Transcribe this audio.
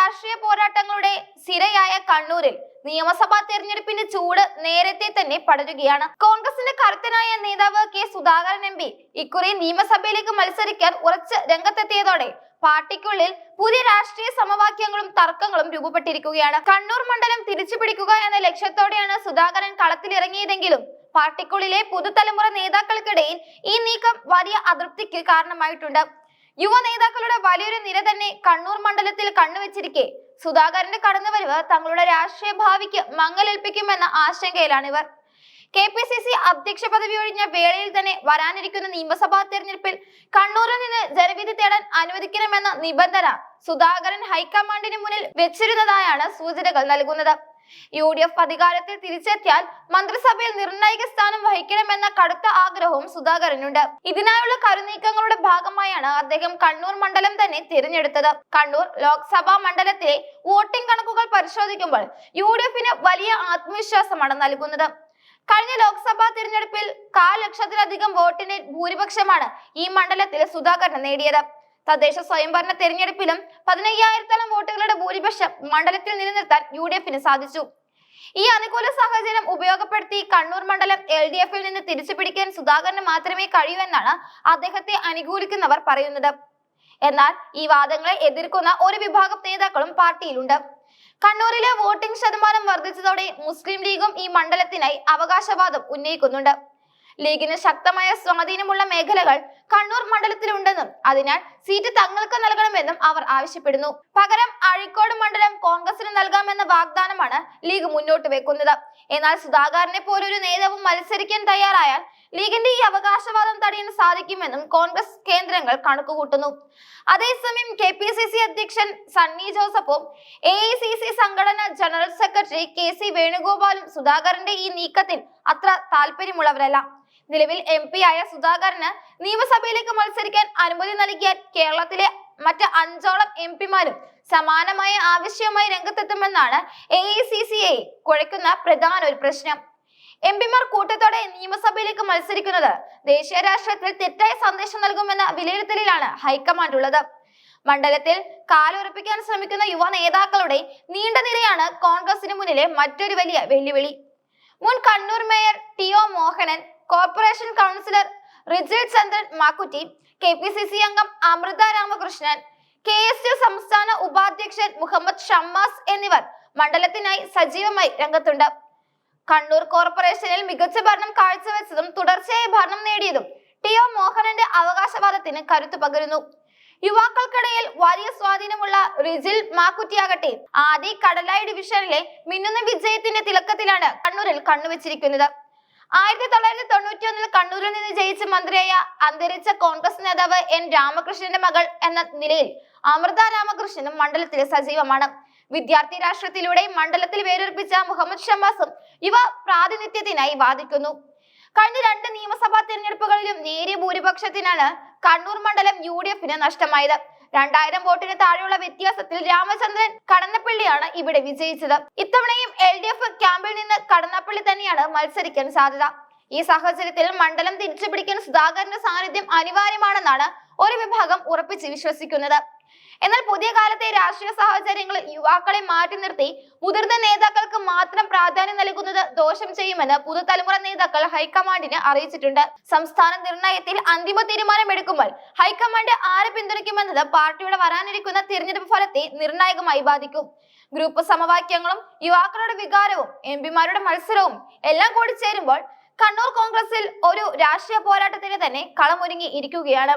രാഷ്ട്രീയ പോരാട്ടങ്ങളുടെ സിരയായ കണ്ണൂരിൽ നിയമസഭാ തെരഞ്ഞെടുപ്പിന്റെ ചൂട് നേരത്തെ തന്നെ പടരുകയാണ്. കോൺഗ്രസിന്റെ കരുത്തനായ നേതാവ് കെ സുധാകരൻ എം പി ഇക്കുറി നിയമസഭയിലേക്ക് മത്സരിക്കാൻ ഉറച്ച് രംഗത്തെത്തിയതോടെ പാർട്ടിക്കുള്ളിൽ പുതിയ രാഷ്ട്രീയ സമവാക്യങ്ങളും തർക്കങ്ങളും രൂപപ്പെട്ടിരിക്കുകയാണ്. കണ്ണൂർ മണ്ഡലം തിരിച്ചുപിടിക്കുക എന്ന ലക്ഷ്യത്തോടെയാണ് സുധാകരൻ കളത്തിലിറങ്ങിയതെങ്കിലും പാർട്ടിക്കുള്ളിലെ പുതുതലമുറ നേതാക്കൾക്കിടയിൽ ഈ നീക്കം വലിയ അതൃപ്തിക്ക് കാരണമായിട്ടുണ്ട്. യുവ നേതാക്കളുടെ വലിയൊരു നിര തന്നെ കണ്ണൂർ മണ്ഡലത്തിൽ കണ്ണുവെച്ചിരിക്കെ സുധാകരന്റെ കടന്നുവരവ് തങ്ങളുടെ രാഷ്ട്രീയ ഭാവിക്ക് മങ്ങലേൽപ്പിക്കുമെന്ന ആശങ്കയിലാണിവർ. KPCC അധ്യക്ഷ പദവി ഒഴിഞ്ഞ വേളയിൽ തന്നെ വരാനിരിക്കുന്ന നിയമസഭാ തെരഞ്ഞെടുപ്പിൽ കണ്ണൂരിൽ നിന്ന് ജനവിധി തേടാൻ അനുവദിക്കണമെന്ന നിബന്ധന സുധാകരൻ ഹൈക്കമാൻഡിന് മുന്നിൽ വെച്ചിരുന്നതായാണ് സൂചനകൾ നൽകുന്നത്. UDF അധികാരത്തിൽ തിരിച്ചെത്തിയാൽ മന്ത്രിസഭയിൽ നിർണായക സ്ഥാനം വഹിക്കണമെന്ന കടുത്ത ആഗ്രഹവും സുധാകരനുണ്ട്. ഇതിനായുള്ള കരുനീക്കങ്ങളുടെ ഭാഗമായാണ് അദ്ദേഹം കണ്ണൂർ മണ്ഡലം തന്നെ തിരഞ്ഞെടുത്തത്. കണ്ണൂർ ലോക്സഭാ മണ്ഡലത്തിലെ വോട്ടിംഗ് കണക്കുകൾ പരിശോധിക്കുമ്പോൾ UDFന് വലിയ ആത്മവിശ്വാസമാണ് നൽകുന്നത്. കഴിഞ്ഞ ലോക്സഭാ തിരഞ്ഞെടുപ്പിൽ 1.5 ലക്ഷത്തിലധികം വോട്ടിന്റെ ഭൂരിപക്ഷമാണ് ഈ മണ്ഡലത്തിൽ സുധാകരൻ നേടിയത്. തദ്ദേശ സ്വയംഭരണ തെരഞ്ഞെടുപ്പിലും 15,000-ഓളം വോട്ടുകളുടെ ഭൂരിപക്ഷം മണ്ഡലത്തിൽ നിലനിർത്താൻ UDFന് സാധിച്ചു. ഈ അനുകൂല സാഹചര്യം ഉപയോഗപ്പെടുത്തി കണ്ണൂർ മണ്ഡലം LDFൽ നിന്ന് തിരിച്ചുപിടിക്കാൻ സുധാകരന് മാത്രമേ കഴിയൂ എന്നാണ് അദ്ദേഹത്തെ അനുകൂലിക്കുന്നവർ പറയുന്നത്. എന്നാൽ ഈ വാദങ്ങളെ എതിർക്കുന്ന ഒരു വിഭാഗം നേതാക്കളും പാർട്ടിയിലുണ്ട്. കണ്ണൂരിലെ വോട്ടിംഗ് ശതമാനം വർദ്ധിച്ചതോടെ മുസ്ലിം ലീഗും ഈ മണ്ഡലത്തിനായി അവകാശവാദം ഉന്നയിക്കുന്നുണ്ട്. ലീഗിന് ശക്തമായ സ്വാധീനമുള്ള മേഖലകൾ കണ്ണൂർ മണ്ഡലത്തിലുണ്ടെന്നും അതിനാൽ സീറ്റ് തങ്ങൾക്ക് നൽകണമെന്നും അവർ ആവശ്യപ്പെടുന്നു. പകരം അഴീക്കോട് മണ്ഡലം കോൺഗ്രസിന് നൽകാമെന്ന വാഗ്ദാനമാണ് ലീഗ് മുന്നോട്ട് വെക്കുന്നത്. എന്നാൽ സുധാകരനെ പോലൊരു നേതാവ് മത്സരിക്കാൻ തയ്യാറായാൽ ലീഗിന്റെ ഈ അവകാശവാദം തടയാൻ സാധിക്കുമെന്നും കോൺഗ്രസ് കേന്ദ്രങ്ങൾ കണക്കുകൂട്ടുന്നു. അതേസമയം KPCC അധ്യക്ഷൻ സണ്ണി ജോസഫും AICC സംഘടനാ ജനറൽ സെക്രട്ടറി KC വേണുഗോപാലും സുധാകരന്റെ ഈ നീക്കത്തിൽ അത്ര താല്പര്യമുള്ളവരല്ല. നിലവിൽ MP ആയ സുധാകരന് നിയമസഭയിലേക്ക് മത്സരിക്കാൻ അനുമതി നൽകിയാൽ കേരളത്തിലെ മറ്റ് 5ഓളം MPമാരും സമാനമായ ആവശ്യവുമായി രംഗത്തെത്തുമെന്നാണ് AICCയെ കുഴയ്ക്കുന്ന പ്രധാന ഒരു പ്രശ്നം. MPമാർ കൂട്ടത്തോടെ നിയമസഭയിലേക്ക് മത്സരിക്കുന്നത് ദേശീയ രാഷ്ട്രീയത്തിൽ തെറ്റായ സന്ദേശം നൽകുമെന്ന വിലയിരുത്തലിലാണ് ഹൈക്കമാൻഡ് ഉള്ളത്. മണ്ഡലത്തിൽ കാലുറപ്പിക്കാൻ ശ്രമിക്കുന്ന യുവ നേതാക്കളുടെ നീണ്ട നിരയാണ് കോൺഗ്രസിന് മുന്നിലെ മറ്റൊരു വലിയ വെല്ലുവിളി. മുൻ Kannur mayor TO Mohanan, corporation councillor Rijil Chandran Makkutty, KPCC അംഗം അമൃത രാമകൃഷ്ണൻ, KSU സംസ്ഥാന ഉപാധ്യക്ഷൻ മുഹമ്മദ് ഷമ്മാസ് എന്നിവർ മണ്ഡലത്തിനായി സജീവമായി രംഗത്തുണ്ട്. കണ്ണൂർ കോർപ്പറേഷനിൽ മികച്ച ഭരണം കാഴ്ചവെച്ചതും തുടർച്ചയായി ഭരണം നേടിയതും TO മോഹനന്റെ അവകാശവാദത്തിന് കരുത്തു പകരുന്നു. യുവാക്കൾക്കിടയിൽ വലിയ സ്വാധീനമുള്ള റിജിൽ മാക്കുറ്റിയാകട്ടെ ആദ്യ കടലായി ഡിവിഷനിലെ മിന്നുന്ന വിജയത്തിന്റെ തിളക്കത്തിലാണ് കണ്ണൂരിൽ കണ്ണുവെച്ചിരിക്കുന്നത്. 1991 കണ്ണൂരിൽ നിന്ന് ജയിച്ച് മന്ത്രിയായ അന്തരിച്ച കോൺഗ്രസ് നേതാവ് N രാമകൃഷ്ണന്റെ മകൾ എന്ന നിലയിൽ അമൃത രാമകൃഷ്ണനും മണ്ഡലത്തിലെ സജീവമാണ്. വിദ്യാർത്ഥി രാഷ്ട്രീയത്തിലൂടെ മണ്ഡലത്തിൽ വേരുറപ്പിച്ച മുഹമ്മദ് ഷമ്മാസും യുവ പ്രാതിനിധ്യത്തിനായി വാദിക്കുന്നു. കഴിഞ്ഞ 2 നിയമസഭാ തെരഞ്ഞെടുപ്പുകളിലും നേരിയ ഭൂരിപക്ഷത്തിനാണ് കണ്ണൂർ മണ്ഡലം UDFന് നഷ്ടമായത്. 2000 വോട്ടിന് താഴെയുള്ള വ്യത്യാസത്തിൽ രാമചന്ദ്രൻ കടന്നപ്പള്ളിയാണ് ഇവിടെ വിജയിച്ചത്. ഇത്തവണയും LDF ക്യാമ്പിൽ നിന്ന് കടന്നപ്പള്ളി തന്നെയാണ് മത്സരിക്കാൻ സാധ്യത. ഈ സാഹചര്യത്തിൽ മണ്ഡലം തിരിച്ചുപിടിക്കാൻ സുധാകരന്റെ സാന്നിധ്യം അനിവാര്യമാണെന്നാണ് ഒരു വിഭാഗം ഉറപ്പിച്ച് വിശ്വസിക്കുന്നത്. എന്നാൽ പുതിയ കാലത്തെ രാഷ്ട്രീയ സാഹചര്യങ്ങളിൽ യുവാക്കളെ മാറ്റി നിർത്തി മുതിർന്ന നേതാക്കൾക്ക് മാത്രം പ്രാധാന്യം നൽകുന്നത് ദോഷം ചെയ്യുമെന്ന് പുതുതലമുറ നേതാക്കൾ ഹൈക്കമാൻഡിനെ അറിയിച്ചിട്ടുണ്ട്. സംസ്ഥാന നിർണയത്തിൽ അന്തിമ തീരുമാനമെടുക്കുമ്പോൾ ഹൈക്കമാൻഡ് ആരെ പിന്തുണയ്ക്കുമെന്നത് പാർട്ടിയുടെ വരാനിരിക്കുന്ന തിരഞ്ഞെടുപ്പ് ഫലത്തെ നിർണായകമായി ബാധിക്കും. ഗ്രൂപ്പ് സമവാക്യങ്ങളും യുവാക്കളുടെ വികാരവും MPമാരുടെ മത്സരവും എല്ലാം കൂടി ചേരുമ്പോൾ കണ്ണൂർ കോൺഗ്രസിൽ ഒരു രാഷ്ട്രീയ പോരാട്ടത്തിന് തന്നെ കളമൊരുങ്ങി ഇരിക്കുകയാണ്.